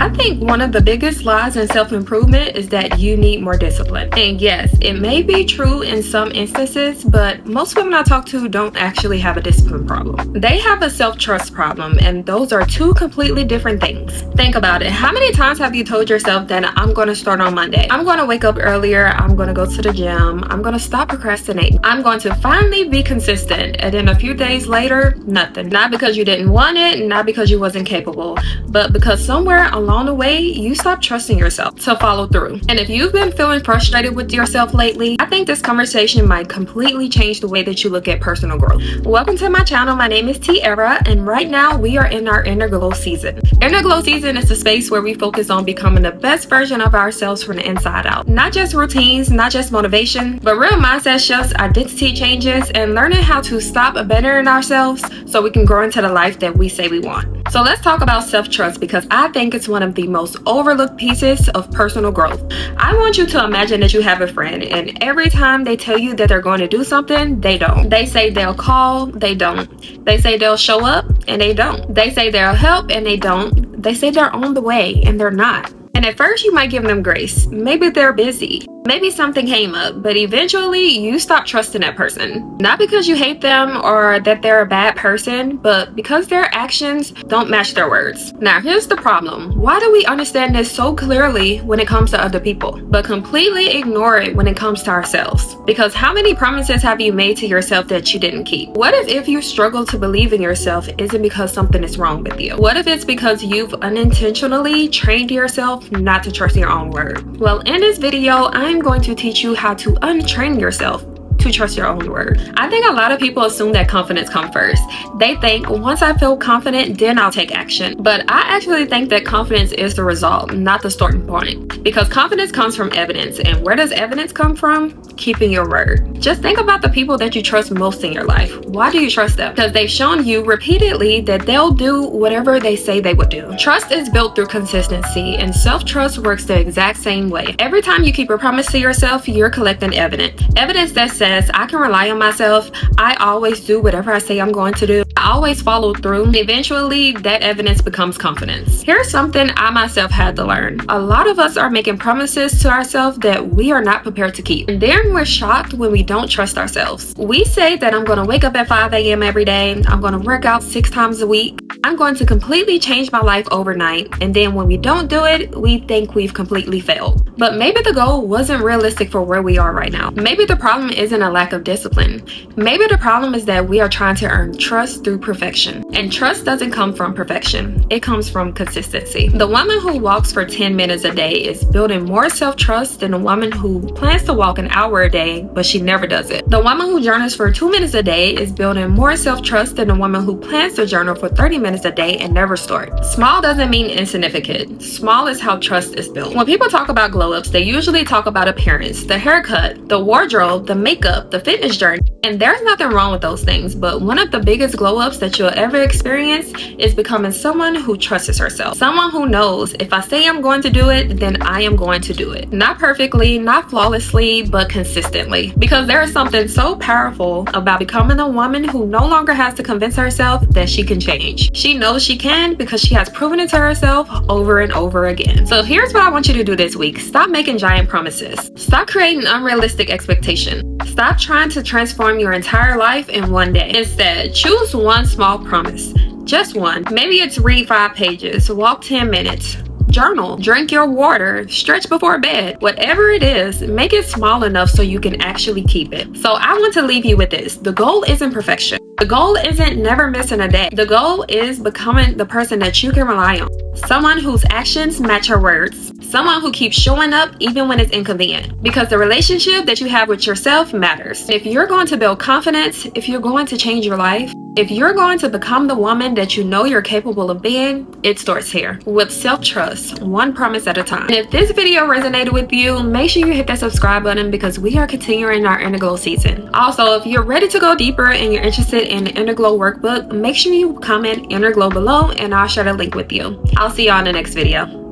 I think one of the biggest lies in self-improvement is that you need more discipline. And yes, it may be true in some instances, but most women I talk to don't actually have a discipline problem. They have a self-trust problem, and those are two completely different things. Think about it. How many times have you told yourself that I'm going to start on Monday? I'm going to wake up earlier. I'm going to go to the gym. I'm going to stop procrastinating. I'm going to finally be consistent. And then a few days later, nothing. Not because you didn't want it, not because you wasn't capable, but because somewhere along the way, you stopped trusting yourself to follow through. And if you've been feeling frustrated with yourself lately, I think this conversation might completely change the way that you look at personal growth. Welcome to my channel. My name is Tiara, and right now we are in our Inner Glow season. Inner Glow season is the space where we focus on becoming the best version of ourselves from the inside out. Not just routines, not just motivation, but real mindset shifts, identity changes, and learning how to stop bettering ourselves so we can grow into the life that we say we want. So let's talk about self-trust, because I think it's one of the most overlooked pieces of personal growth. I want you to imagine that you have a friend, and every time they tell you that they're going to do something, they don't. They say they'll call, they don't. They say they'll show up, and they don't. They say they'll help, and they don't. They say they're on the way, and they're not. And at first you might give them grace. Maybe they're busy. Maybe something came up, but eventually you stop trusting that person. Not because you hate them or that they're a bad person, but because their actions don't match their words. Now, here's the problem. Why do we understand this so clearly when it comes to other people, but completely ignore it when it comes to ourselves? Because how many promises have you made to yourself that you didn't keep? What if you struggle to believe in yourself isn't because something is wrong with you? What if it's because you've unintentionally trained yourself not to trust your own word? Well, in this video, I'm going to teach you how to untrain yourself to trust your own word. I think a lot of people assume that confidence comes first. They think once I feel confident, then I'll take action. But I actually think that confidence is the result, not the starting point. Because confidence comes from evidence. And where does evidence come from? Keeping your word. Just think about the people that you trust most in your life. Why do you trust them? Because they've shown you repeatedly that they'll do whatever they say they would do. Trust is built through consistency, and self-trust works the exact same way. Every time you keep a promise to yourself, you're collecting evidence. Evidence that says, I can rely on myself. I always do whatever I say I'm going to do. I always follow through. Eventually, that evidence becomes confidence. Here's something I myself had to learn. A lot of us are making promises to ourselves that we are not prepared to keep. And then we're shocked when we don't trust ourselves. We say that I'm going to wake up at 5 a.m. every day. I'm going to work out 6 times a week. I'm going to completely change my life overnight. And then when we don't do it, we think we've completely failed. But maybe the goal wasn't realistic for where we are right now. Maybe the problem isn't a lack of discipline. Maybe the problem is that we are trying to earn trust through perfection. And trust doesn't come from perfection. It comes from consistency. The woman who walks for 10 minutes a day is building more self-trust than the woman who plans to walk an hour a day, but she never does it. The woman who journals for 2 minutes a day is building more self-trust than the woman who plans to journal for 30 minutes a day and never start. Small doesn't mean insignificant. Small is how trust is built. When people talk about glow-ups, they usually talk about appearance, the haircut, the wardrobe, the makeup, the fitness journey. And there's nothing wrong with those things, but one of the biggest glow-ups that you'll ever experience is becoming someone who trusts herself. Someone who knows, if I say I'm going to do it, then I am going to do it. Not perfectly, not flawlessly, but consistently. Because there is something so powerful about becoming a woman who no longer has to convince herself that she can change. She knows she can because she has proven it to herself over and over again. So here's what I want you to do this week. Stop making giant promises. Stop creating unrealistic expectations. Stop trying to transform your entire life in one day. Instead, choose one small promise. Just one. Maybe it's read 5 pages, walk 10 minutes, journal, drink your water, stretch before bed. Whatever it is, make it small enough so you can actually keep it. So I want to leave you with this. The goal isn't perfection. The goal isn't never missing a day. The goal is becoming the person that you can rely on. Someone whose actions match her words. Someone who keeps showing up even when it's inconvenient. Because the relationship that you have with yourself matters. If you're going to build confidence, if you're going to change your life, if you're going to become the woman that you know you're capable of being, it starts here with self-trust, one promise at a time. And if this video resonated with you, make sure you hit that subscribe button because we are continuing our Inner Glow season. Also, if you're ready to go deeper and you're interested in the Inner Glow workbook, make sure you comment Inner Glow below and I'll share the link with you. I'll see you on the next video.